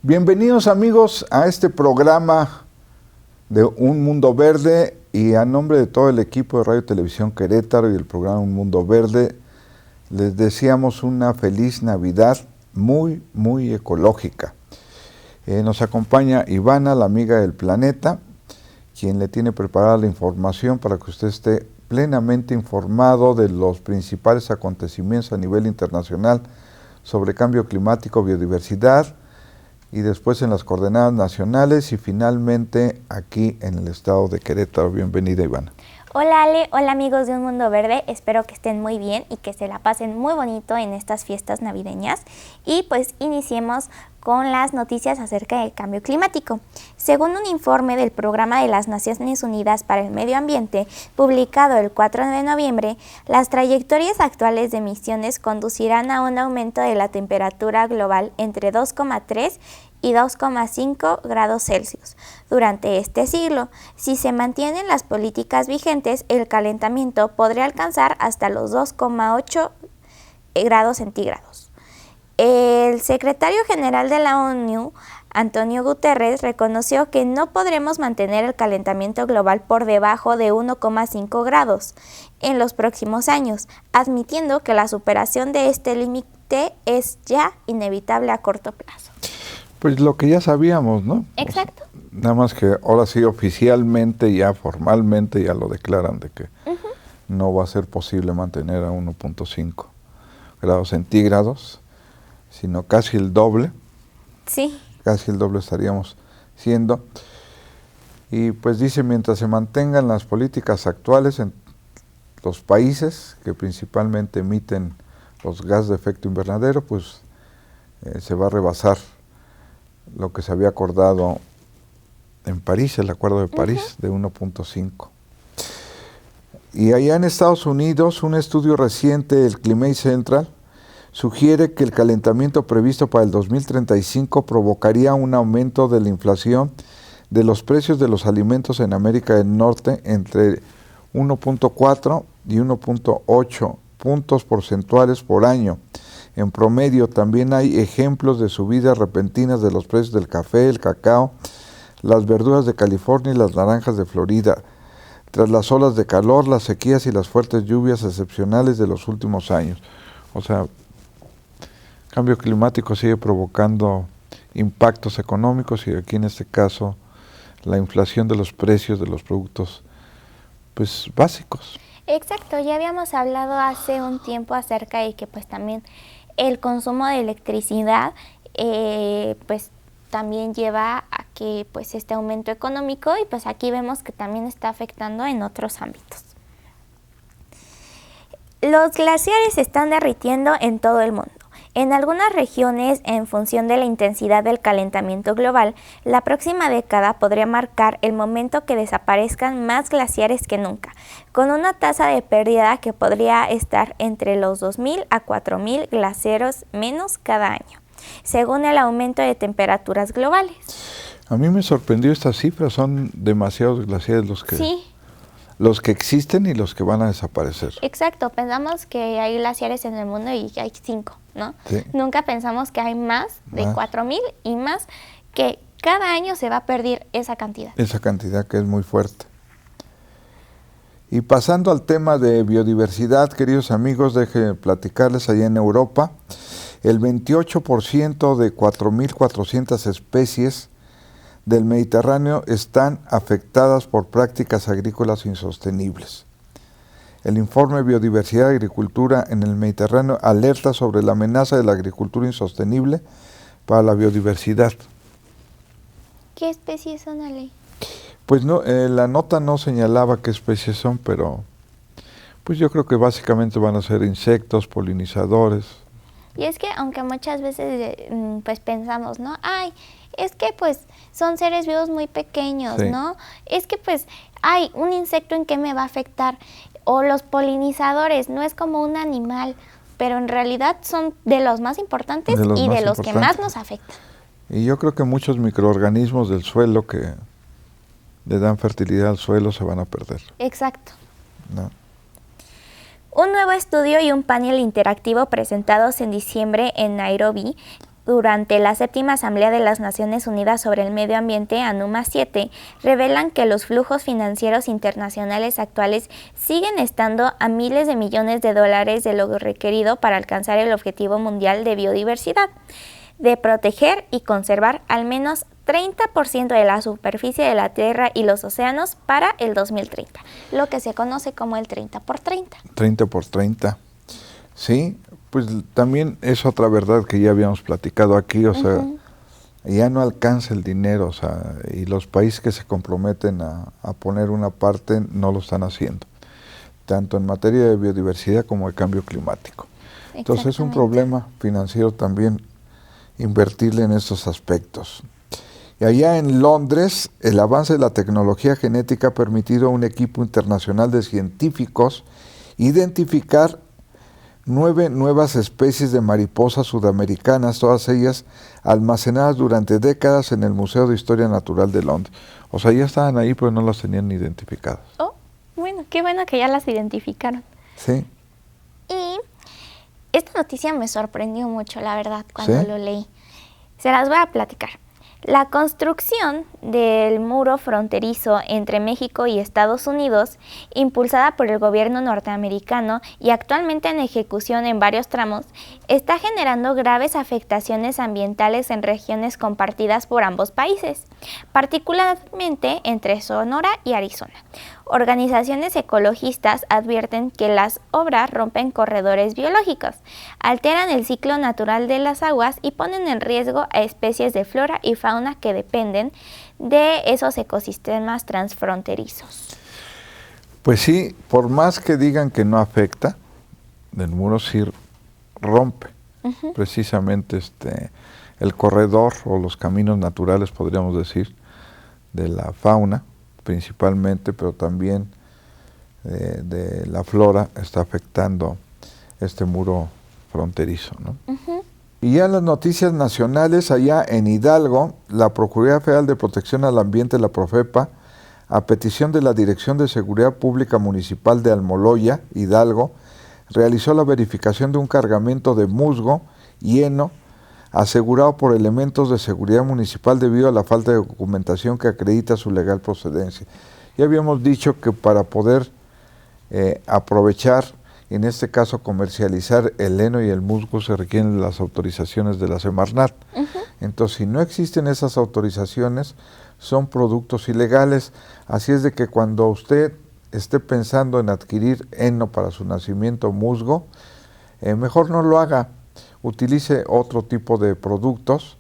Bienvenidos amigos a este programa de Un Mundo Verde, y a nombre de todo el equipo de Radio Televisión Querétaro y el programa Un Mundo Verde les deseamos una feliz Navidad muy ecológica. Nos acompaña Ivana, la amiga del planeta, quien le tiene preparada la información para que usted esté plenamente informado de los principales acontecimientos a nivel internacional sobre cambio climático, biodiversidad, y después en las coordenadas nacionales y finalmente aquí en el estado de Querétaro. Bienvenida, Ivana. Hola Ale, hola amigos de Un Mundo Verde, espero que estén muy bien y que se la pasen muy bonito en estas fiestas navideñas. Y pues iniciemos con las noticias acerca del cambio climático. Según un informe del Programa de las Naciones Unidas para el Medio Ambiente, publicado el 4 de noviembre, las trayectorias actuales de emisiones conducirán a un aumento de la temperatura global entre 2,3 y 2,5 grados Celsius durante este siglo. Si se mantienen las políticas vigentes, el calentamiento podría alcanzar hasta los 2,8 grados centígrados. El secretario general de la ONU, Antonio Guterres, reconoció que no podremos mantener el calentamiento global por debajo de 1,5 grados en los próximos años, admitiendo que la superación de este límite es ya inevitable a corto plazo. Pues lo que ya sabíamos, ¿no? Exacto. Pues, nada más que ahora sí oficialmente, ya formalmente, ya lo declaran de que no va a ser posible mantener a 1,5 grados centígrados, sino casi el doble. Sí. Casi el doble estaríamos siendo. Y pues dice, mientras se mantengan las políticas actuales en los países que principalmente emiten los gases de efecto invernadero, pues se va a rebasar lo que se había acordado en París, el Acuerdo de París, de 1,5. Y allá en Estados Unidos, un estudio reciente del Climate Central sugiere que el calentamiento previsto para el 2035 provocaría un aumento de la inflación de los precios de los alimentos en América del Norte entre 1,4 y 1,8 puntos porcentuales por año. En promedio, también hay ejemplos de subidas repentinas de los precios del café, el cacao, las verduras de California y las naranjas de Florida, tras las olas de calor, las sequías y las fuertes lluvias excepcionales de los últimos años. O sea, el cambio climático sigue provocando impactos económicos y aquí en este caso la inflación de los precios de los productos pues básicos. Exacto, ya habíamos hablado hace un tiempo acerca de que pues también el consumo de electricidad pues también lleva a que pues este aumento económico, y pues aquí vemos que también está afectando en otros ámbitos. Los glaciares se están derritiendo en todo el mundo. En algunas regiones, en función de la intensidad del calentamiento global, la próxima década podría marcar el momento que desaparezcan más glaciares que nunca, con una tasa de pérdida que podría estar entre los 2.000 a 4.000 glaciares menos cada año, según el aumento de temperaturas globales. A mí me sorprendió estas cifras, son demasiados glaciares los que... Sí. Los que existen y los que van a desaparecer. Exacto, pensamos que hay glaciares en el mundo y hay 5, ¿no? Sí. Nunca pensamos que hay más de 4.000 y más, que cada año se va a perder esa cantidad. Esa cantidad que es muy fuerte. Y pasando al tema de biodiversidad, queridos amigos, déjenme platicarles, allá en Europa, el 28% de 4.400 especies del Mediterráneo están afectadas por prácticas agrícolas insostenibles. El informe Biodiversidad y Agricultura en el Mediterráneo alerta sobre la amenaza de la agricultura insostenible para la biodiversidad. ¿Qué especies son, Ale? Pues no, la nota no señalaba qué especies son, pero pues yo creo que básicamente van a ser insectos, polinizadores. Y es que aunque muchas veces pues pensamos, ¿no? Ay, es que pues son seres vivos muy pequeños, sí, ¿no? Es que pues, ay, un insecto en qué me va a afectar, o los polinizadores, no es como un animal, pero en realidad son de los más importantes y de los que más nos afectan. Y yo creo que muchos microorganismos del suelo que le dan fertilidad al suelo se van a perder. Exacto. ¿No? Un nuevo estudio y un panel interactivo presentados en diciembre en Nairobi durante la 7ª Asamblea de las Naciones Unidas sobre el Medio Ambiente, ANUMA 7, revelan que los flujos financieros internacionales actuales siguen estando a miles de millones de dólares de lo requerido para alcanzar el objetivo mundial de biodiversidad, de proteger y conservar al menos 30% de la superficie de la Tierra y los océanos para el 2030, lo que se conoce como el 30 por 30. 30 por 30. Sí, pues también es otra verdad que ya habíamos platicado aquí, o sea, ya no alcanza el dinero, o sea, y los países que se comprometen a poner una parte no lo están haciendo, tanto en materia de biodiversidad como de cambio climático. Entonces es un problema financiero también invertirle en estos aspectos. Y allá en Londres, el avance de la tecnología genética ha permitido a un equipo internacional de científicos identificar 9 nuevas especies de mariposas sudamericanas, todas ellas almacenadas durante décadas en el Museo de Historia Natural de Londres. O sea, ya estaban ahí, pero no las tenían identificadas. Oh, bueno, qué bueno que ya las identificaron. Sí. Y esta noticia me sorprendió mucho, la verdad, cuando lo leí. Se las voy a platicar. La construcción del muro fronterizo entre México y Estados Unidos, impulsada por el gobierno norteamericano y actualmente en ejecución en varios tramos, está generando graves afectaciones ambientales en regiones compartidas por ambos países, particularmente entre Sonora y Arizona. Organizaciones ecologistas advierten que las obras rompen corredores biológicos, alteran el ciclo natural de las aguas y ponen en riesgo a especies de flora y fauna que dependen de esos ecosistemas transfronterizos. Pues sí, por más que digan que no afecta, el muro sí rompe precisamente el corredor o los caminos naturales, podríamos decir, de la fauna principalmente, pero también de la flora está afectando este muro fronterizo, ¿no? Y ya en las noticias nacionales, allá en Hidalgo, la Procuraduría Federal de Protección al Ambiente, la Profepa, a petición de la Dirección de Seguridad Pública Municipal de Almoloya, Hidalgo, realizó la verificación de un cargamento de musgo y heno asegurado por elementos de seguridad municipal debido a la falta de documentación que acredita su legal procedencia. Ya habíamos dicho que para poder aprovechar, en este caso comercializar el heno y el musgo, se requieren las autorizaciones de la Semarnat. Entonces, si no existen esas autorizaciones, son productos ilegales. Así es de que cuando usted esté pensando en adquirir heno para su nacimiento, musgo, mejor no lo haga. Utilice otro tipo de productos,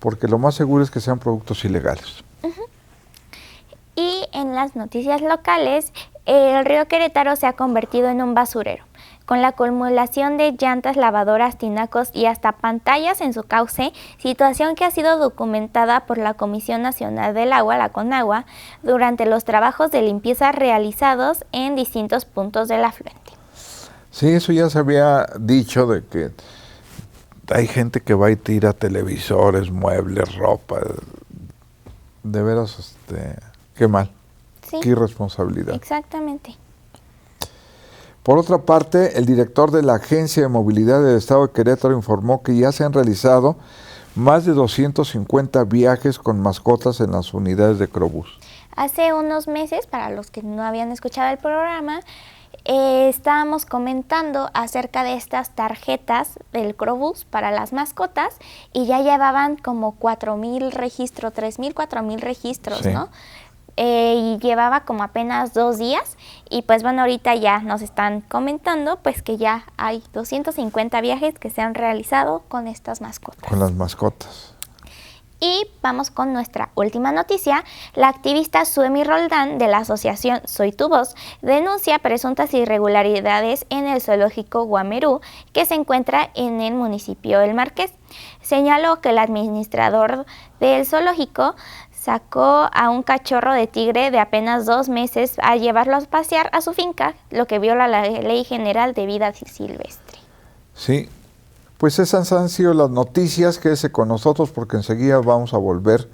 porque lo más seguro es que sean productos ilegales. Y en las noticias locales, el río Querétaro se ha convertido en un basurero, con la acumulación de llantas, lavadoras, tinacos y hasta pantallas en su cauce, situación que ha sido documentada por la Comisión Nacional del Agua, la CONAGUA, durante los trabajos de limpieza realizados en distintos puntos del afluente. Sí, eso ya se había dicho, de que hay gente que va y tira televisores, muebles, ropa. De veras, qué mal, sí, qué irresponsabilidad. Exactamente. Por otra parte, el director de la Agencia de Movilidad del Estado de Querétaro informó que ya se han realizado más de 250 viajes con mascotas en las unidades de Crobús. Hace unos meses, para los que no habían escuchado el programa, estábamos comentando acerca de estas tarjetas del Crobús para las mascotas y ya llevaban como 4,000 registros, 3,000, 4,000 registros, sí, ¿no? Y llevaba como apenas 2 días y pues bueno, ahorita ya nos están comentando pues que ya hay 250 viajes que se han realizado con estas mascotas. Con las mascotas. Y vamos con nuestra última noticia. La activista Suemi Roldán de la asociación Soy Tu Voz denuncia presuntas irregularidades en el zoológico Guamerú que se encuentra en el municipio del Marqués. Señaló que el administrador del zoológico sacó a un cachorro de tigre de apenas 2 meses a llevarlo a pasear a su finca, lo que viola la Ley General de Vida Silvestre. Sí, pues esas han sido las noticias. Quédese con nosotros porque enseguida vamos a volver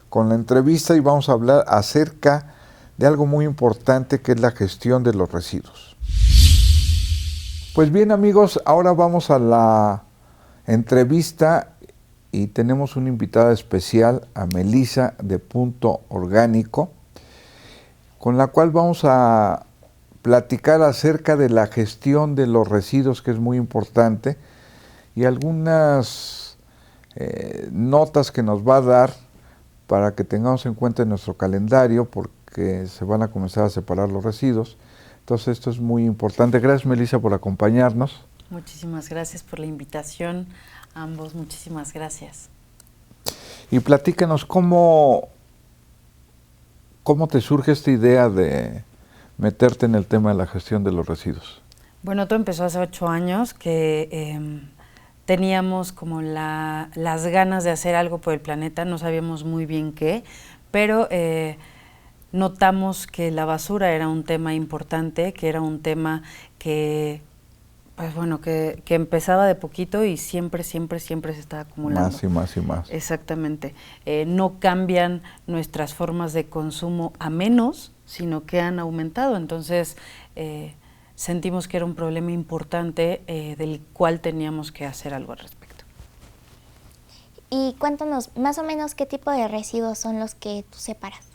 con la entrevista y vamos a hablar acerca de algo muy importante que es la gestión de los residuos. Pues bien amigos, ahora vamos a la entrevista y tenemos una invitada especial, a Melissa de Punto Orgánico, con la cual vamos a platicar acerca de la gestión de los residuos, que es muy importante, y algunas notas que nos va a dar para que tengamos en cuenta en nuestro calendario, porque se van a comenzar a separar los residuos. Entonces esto es muy importante. Gracias, Melissa, por acompañarnos. Muchísimas gracias por la invitación, ambos, muchísimas gracias. Y platícanos cómo te surge esta idea de meterte en el tema de la gestión de los residuos. Bueno, todo empezó hace 8 años que teníamos como las ganas de hacer algo por el planeta, no sabíamos muy bien qué, pero notamos que la basura era un tema importante, que era un tema que, pues bueno, que empezaba de poquito y siempre se estaba acumulando. Más y más y más. Exactamente. No cambian nuestras formas de consumo a menos, sino que han aumentado. Entonces, sentimos que era un problema importante del cual teníamos que hacer algo al respecto. Y cuéntanos más o menos qué tipo de residuos son los que tú separas.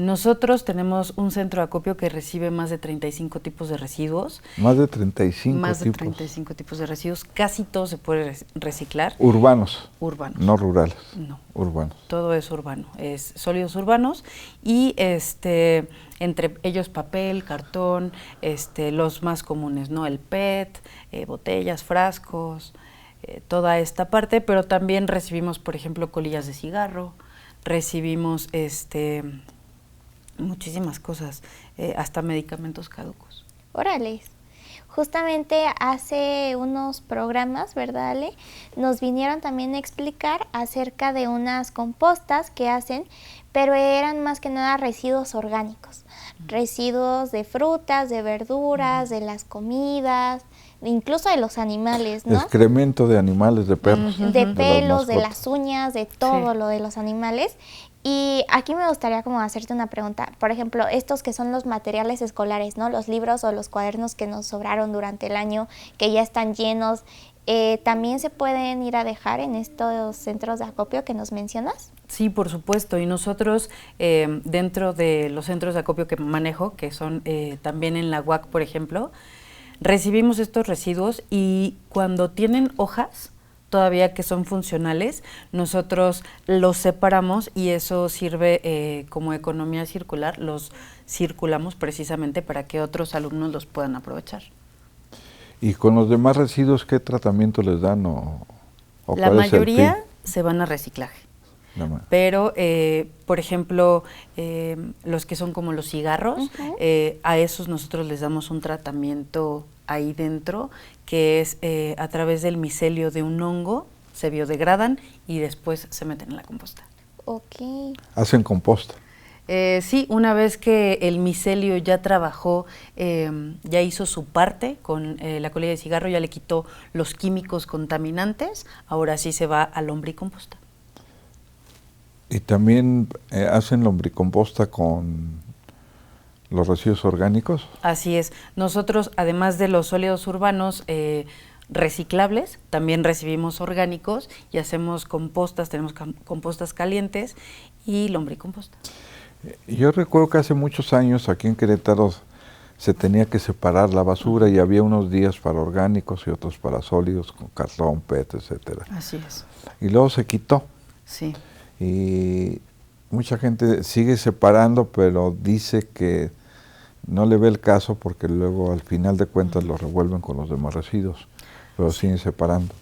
Nosotros tenemos un centro de acopio que recibe más de 35 tipos de residuos. Más de 35 Más tipos. de 35 tipos de residuos. Casi todo se puede reciclar. Urbanos. Urbanos. No rurales. No. Urbanos. Todo es urbano. Es sólidos urbanos y entre ellos papel, cartón, los más comunes, ¿no? El PET, botellas, frascos, toda esta parte, pero también recibimos, por ejemplo, colillas de cigarro, recibimos muchísimas cosas, hasta medicamentos caducos. Órale. Justamente hace unos programas, ¿verdad, Ale? Nos vinieron también a explicar acerca de unas compostas que hacen, pero eran más que nada residuos orgánicos, residuos de frutas, de verduras, de las comidas, incluso de los animales, ¿no? Excremento de animales, de perros. De pelos, de mascotas. las uñas, de todo lo de los animales. Y aquí me gustaría como hacerte una pregunta. Por ejemplo, estos que son los materiales escolares, ¿no? Los libros o los cuadernos que nos sobraron durante el año, que ya están llenos, ¿también se pueden ir a dejar en estos centros de acopio que nos mencionas? Sí, por supuesto. Y nosotros, dentro de los centros de acopio que manejo, que son también en la UAC, por ejemplo, recibimos estos residuos y cuando tienen hojas, todavía que son funcionales, nosotros los separamos y eso sirve como economía circular, los circulamos precisamente para que otros alumnos los puedan aprovechar. ¿Y con los demás residuos qué tratamiento les dan? ¿O la mayoría se van a reciclaje, pero por ejemplo, los que son como los cigarros, a esos nosotros les damos un tratamiento ahí dentro, que es a través del micelio de un hongo, se biodegradan y después se meten en la composta. Ok. ¿Hacen composta? Sí, una vez que el micelio ya trabajó, ya hizo su parte con la colilla de cigarro, ya le quitó los químicos contaminantes, ahora sí se va a lombricomposta. ¿Y también hacen lombricomposta con los residuos orgánicos? Así es. Nosotros, además de los sólidos urbanos reciclables, también recibimos orgánicos y hacemos compostas, tenemos compostas calientes y lombricomposta. Yo recuerdo que hace muchos años aquí en Querétaro se tenía que separar la basura y había unos días para orgánicos y otros para sólidos, con cartón, PET, etcétera. Así es. Y luego se quitó. Sí. Y mucha gente sigue separando, pero dice que no le ve el caso porque luego al final de cuentas lo revuelven con los demás residuos, pero siguen separando.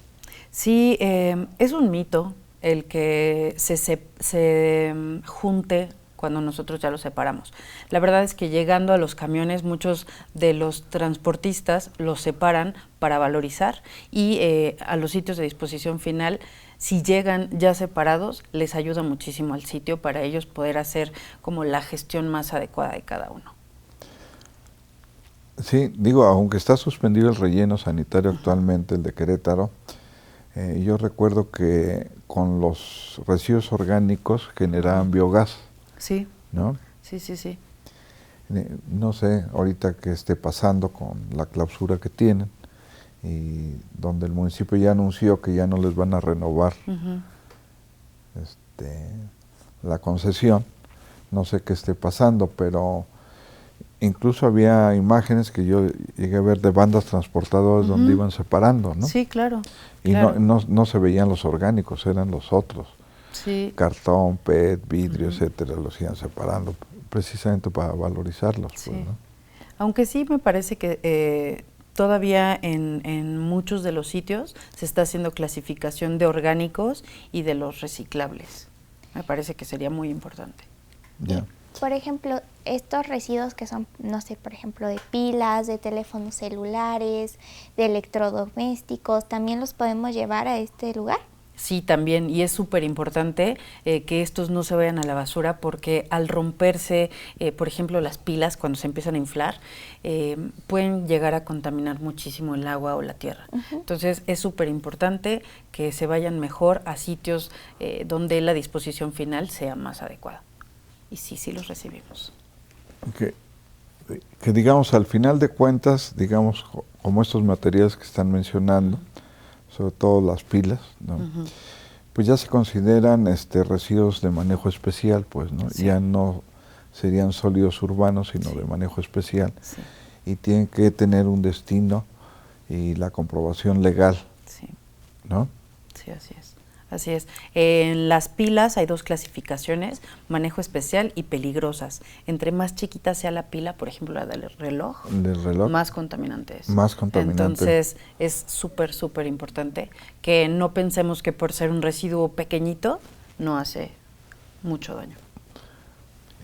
Sí, es un mito el que se junte cuando nosotros ya lo separamos. La verdad es que llegando a los camiones, muchos de los transportistas los separan para valorizar y a los sitios de disposición final, si llegan ya separados, les ayuda muchísimo al sitio para ellos poder hacer como la gestión más adecuada de cada uno. Sí, digo, aunque está suspendido el relleno sanitario actualmente, el de Querétaro, yo recuerdo que con los residuos orgánicos generaban biogás. Sí, ¿no? Sí, sí, sí. No sé ahorita qué esté pasando con la clausura que tienen y donde el municipio ya anunció que ya no les van a renovar la concesión. No sé qué esté pasando, pero incluso había imágenes que yo llegué a ver de bandas transportadoras donde iban separando, ¿no? Sí, claro. Y claro. no se veían los orgánicos, eran los otros. Sí. Cartón, PET, vidrio, etcétera, los iban separando precisamente para valorizarlos. Sí. Pues, ¿no? Aunque sí me parece que todavía en muchos de los sitios se está haciendo clasificación de orgánicos y de los reciclables. Me parece que sería muy importante. Ya. Por ejemplo, estos residuos que son, no sé, por ejemplo, de pilas, de teléfonos celulares, de electrodomésticos, ¿también los podemos llevar a este lugar? Sí, también, y es súper importante que estos no se vayan a la basura porque al romperse, por ejemplo, las pilas cuando se empiezan a inflar, pueden llegar a contaminar muchísimo el agua o la tierra. Entonces es súper importante que se vayan mejor a sitios donde la disposición final sea más adecuada. Y sí los recibimos. Que digamos, al final de cuentas, digamos, como estos materiales que están mencionando, sobre todo las pilas, ¿no? Pues ya se consideran residuos de manejo especial, pues, ¿no? Sí. Ya no serían sólidos urbanos, sino de manejo especial. Sí. Y tienen que tener un destino y la comprobación legal, ¿no? Sí, así es. Así es. En las pilas hay dos clasificaciones, manejo especial y peligrosas. Entre más chiquita sea la pila, por ejemplo la del reloj, más contaminante es. Más contaminante. Entonces es súper importante que no pensemos que por ser un residuo pequeñito no hace mucho daño.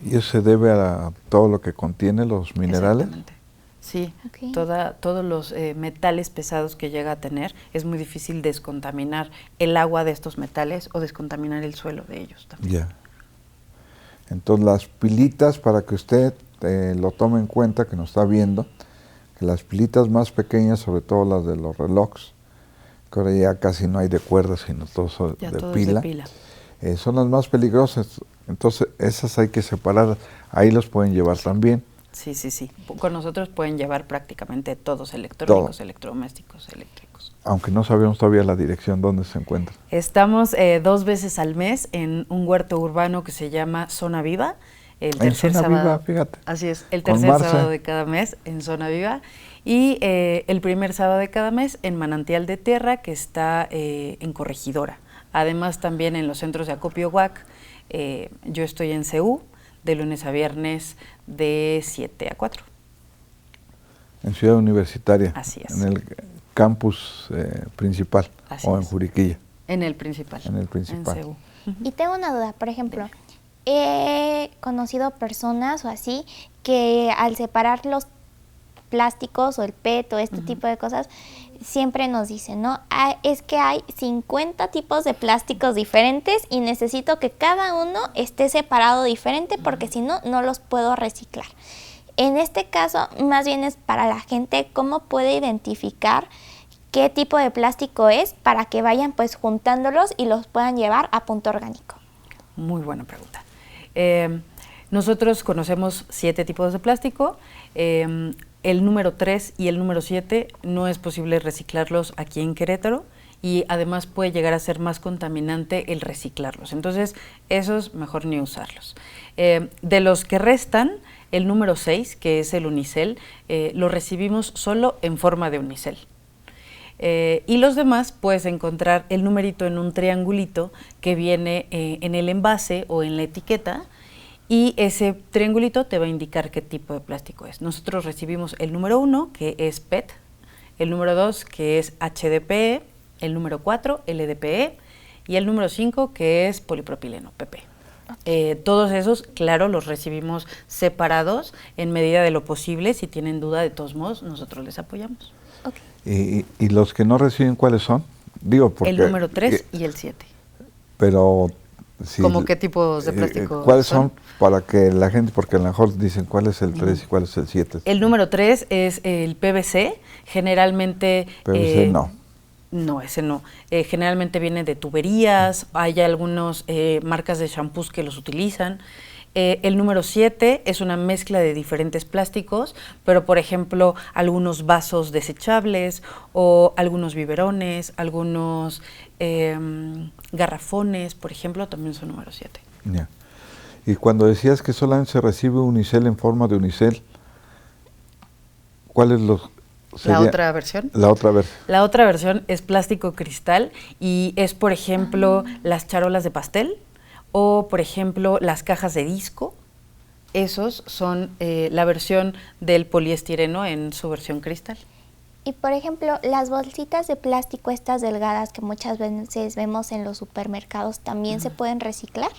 ¿Y eso se debe a todo lo que contiene los minerales? Exactamente. Sí, todos los metales pesados que llega a tener, es muy difícil descontaminar el agua de estos metales o descontaminar el suelo de ellos también. Ya. Entonces las pilitas, para que usted lo tome en cuenta, que nos está viendo, que las pilitas más pequeñas, sobre todo las de los relojes, que ahora ya casi no hay de cuerda, sino todos son de pila, son las más peligrosas. Entonces esas hay que separar, ahí los pueden llevar también. Sí. Con nosotros pueden llevar prácticamente todos electrónicos, electrodomésticos, eléctricos. Aunque no sabemos todavía la dirección donde se encuentran. Estamos 2 veces al mes en un huerto urbano que se llama Zona Viva. El tercer Zona sábado, Viva, fíjate. Así es, el tercer sábado de cada mes en Zona Viva. Y el primer sábado de cada mes en Manantial de Tierra, que está en Corregidora. Además también en los centros de acopio UAC. Yo estoy en CU, de lunes a viernes de 7 a 4. En Ciudad Universitaria. Así es. En el campus principal. Así o en es. Juriquilla. En el principal. En el principal. En CU. Y tengo una duda, por ejemplo, he conocido personas o así que al separar los plásticos o el PET o este tipo de cosas, siempre nos dicen, ¿no? Es que hay 50 tipos de plásticos diferentes y necesito que cada uno esté separado diferente porque si no, no los puedo reciclar. En este caso, más bien es para la gente cómo puede identificar qué tipo de plástico es para que vayan pues juntándolos y los puedan llevar a punto orgánico. Muy buena pregunta. Nosotros conocemos 7 tipos de plástico. El número 3 y el número 7 no es posible reciclarlos aquí en Querétaro y además puede llegar a ser más contaminante el reciclarlos. Entonces, esos mejor ni usarlos. De los que restan, el número 6, que es el unicel, lo recibimos solo en forma de unicel. Y los demás puedes encontrar el numerito en un triangulito que viene en el envase o en la etiqueta. Y ese triangulito te va a indicar qué tipo de plástico es. Nosotros recibimos el número 1, que es PET, el número 2, que es HDPE, el número 4, LDPE, y el número 5, que es polipropileno, PP. Todos esos, claro, los recibimos separados en medida de lo posible. Si tienen duda, de todos modos, nosotros les apoyamos. Okay. ¿Y los que no reciben cuáles son? Digo, porque, el número 3 y el 7. Pero... Sí, ¿cómo qué tipos de plástico ¿cuáles son? Para que la gente, porque a lo mejor dicen cuál es el 3 y cuál es el 7. El número 3 es el PVC, generalmente... PVC no. No, ese no. Generalmente viene de tuberías, hay algunas marcas de shampoos que los utilizan. El número 7 es una mezcla de diferentes plásticos, pero por ejemplo algunos vasos desechables o algunos biberones, algunos garrafones, por ejemplo, también son número 7. Yeah. Y cuando decías que solamente se recibe unicel en forma de unicel, ¿cuál es ¿La otra versión? La otra versión. La otra versión es plástico cristal y es, por ejemplo, las charolas de pastel o, por ejemplo, las cajas de disco. Esos son la versión del poliestireno en su versión cristal. Y por ejemplo, las bolsitas de plástico estas delgadas que muchas veces vemos en los supermercados, ¿también se pueden reciclar?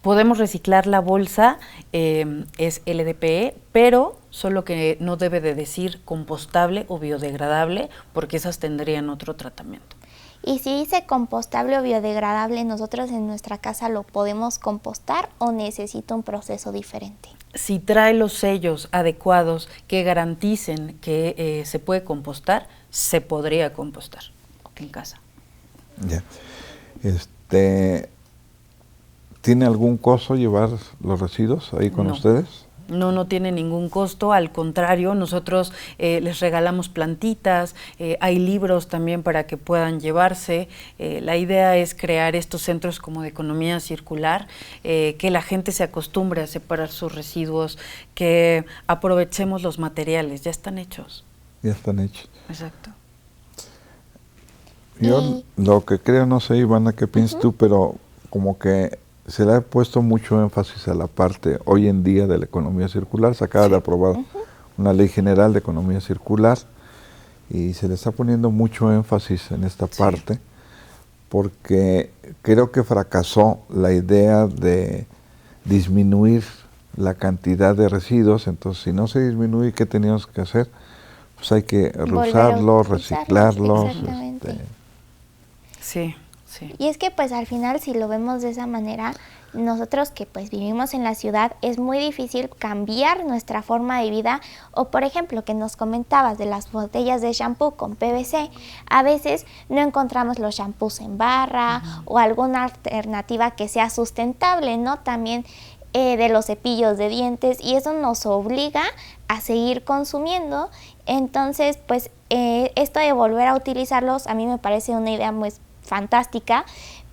Podemos reciclar la bolsa, es LDPE, pero solo que no debe de decir compostable o biodegradable, porque esas tendrían otro tratamiento. Y si dice compostable o biodegradable, ¿nosotros en nuestra casa lo podemos compostar o necesita un proceso diferente? Si trae los sellos adecuados que garanticen que se puede compostar, se podría compostar en casa. Ya. ¿Tiene algún costo llevar los residuos ahí con ustedes? No tiene ningún costo, al contrario, nosotros les regalamos plantitas, hay libros también para que puedan llevarse. La idea es crear estos centros como de economía circular, que la gente se acostumbre a separar sus residuos, que aprovechemos los materiales, ya están hechos. Ya están hechos. Exacto. Yo lo que creo, no sé, Ivana, qué piensas tú, pero como que se le ha puesto mucho énfasis a la parte hoy en día de la economía circular. Se acaba de aprobar una ley general de economía circular y se le está poniendo mucho énfasis en esta parte porque creo que fracasó la idea de disminuir la cantidad de residuos. Entonces, si no se disminuye, ¿qué teníamos que hacer? Pues hay que reusarlos, reciclarlos. Sí. Sí. Y es que pues al final, si lo vemos de esa manera, nosotros que pues vivimos en la ciudad, es muy difícil cambiar nuestra forma de vida. O por ejemplo, que nos comentabas de las botellas de shampoo con PVC, a veces no encontramos los shampoos en barra o alguna alternativa que sea sustentable, ¿no? También de los cepillos de dientes, y eso nos obliga a seguir consumiendo. Entonces pues esto de volver a utilizarlos a mí me parece una idea muy fantástica,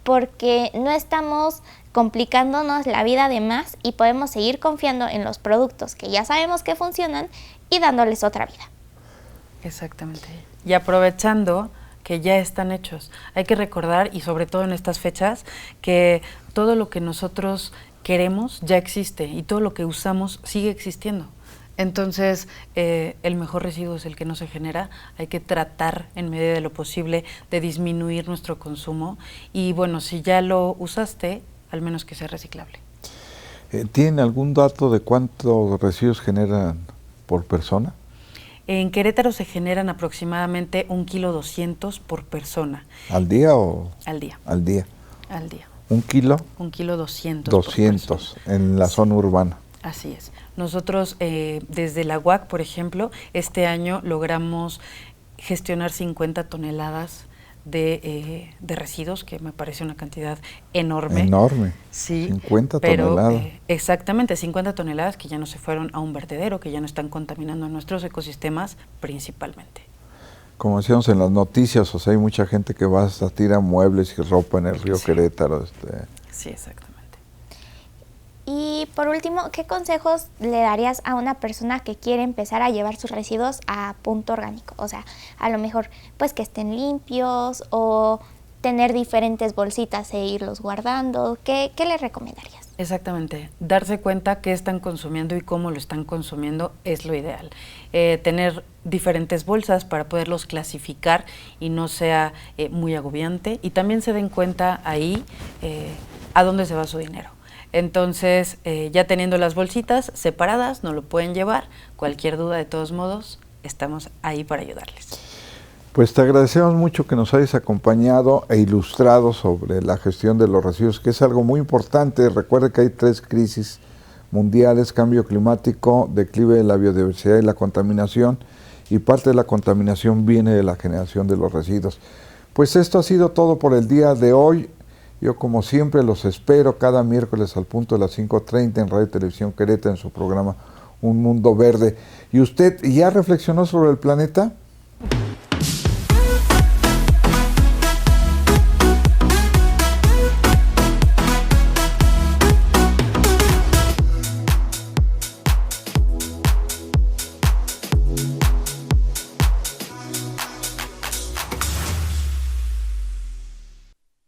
porque no estamos complicándonos la vida de más y podemos seguir confiando en los productos que ya sabemos que funcionan y dándoles otra vida. Exactamente. Y aprovechando que ya están hechos. Hay que recordar, y sobre todo en estas fechas, que todo lo que nosotros queremos ya existe y todo lo que usamos sigue existiendo. Entonces, el mejor residuo es el que no se genera. Hay que tratar, en medida de lo posible, de disminuir nuestro consumo. Y bueno, si ya lo usaste, al menos que sea reciclable. ¿Tienen algún dato de cuántos residuos generan por persona? En Querétaro se generan aproximadamente 1,2 kg por persona. ¿Al día o...? Al día. Al día. Al día. ¿1 kilo? 1,2 kg 200 en la zona urbana. Así es. Nosotros desde la UAC, por ejemplo, este año logramos gestionar 50 toneladas de residuos, que me parece una cantidad enorme. Enorme. Sí. 50 toneladas. Exactamente, 50 toneladas que ya no se fueron a un vertedero, que ya no están contaminando nuestros ecosistemas principalmente. Como decíamos en las noticias, o sea, hay mucha gente que va hasta tira muebles y ropa en el río Querétaro. Sí, exactamente. Y por último, ¿qué consejos le darías a una persona que quiere empezar a llevar sus residuos a punto orgánico? O sea, a lo mejor pues que estén limpios o tener diferentes bolsitas e irlos guardando. ¿Qué le recomendarías? Exactamente. Darse cuenta qué están consumiendo y cómo lo están consumiendo es lo ideal. Tener diferentes bolsas para poderlos clasificar y no sea muy agobiante. Y también se den cuenta ahí a dónde se va su dinero. Entonces, ya teniendo las bolsitas separadas, no lo pueden llevar. Cualquier duda, de todos modos, estamos ahí para ayudarles. Pues te agradecemos mucho que nos hayas acompañado e ilustrado sobre la gestión de los residuos, que es algo muy importante. Recuerde que hay 3 crisis mundiales: cambio climático, declive de la biodiversidad y la contaminación, y parte de la contaminación viene de la generación de los residuos. Pues esto ha sido todo por el día de hoy. Yo como siempre los espero cada miércoles al punto de las 5:30 en Radio Televisión Querétaro en su programa Un Mundo Verde. ¿Y usted ya reflexionó sobre el planeta?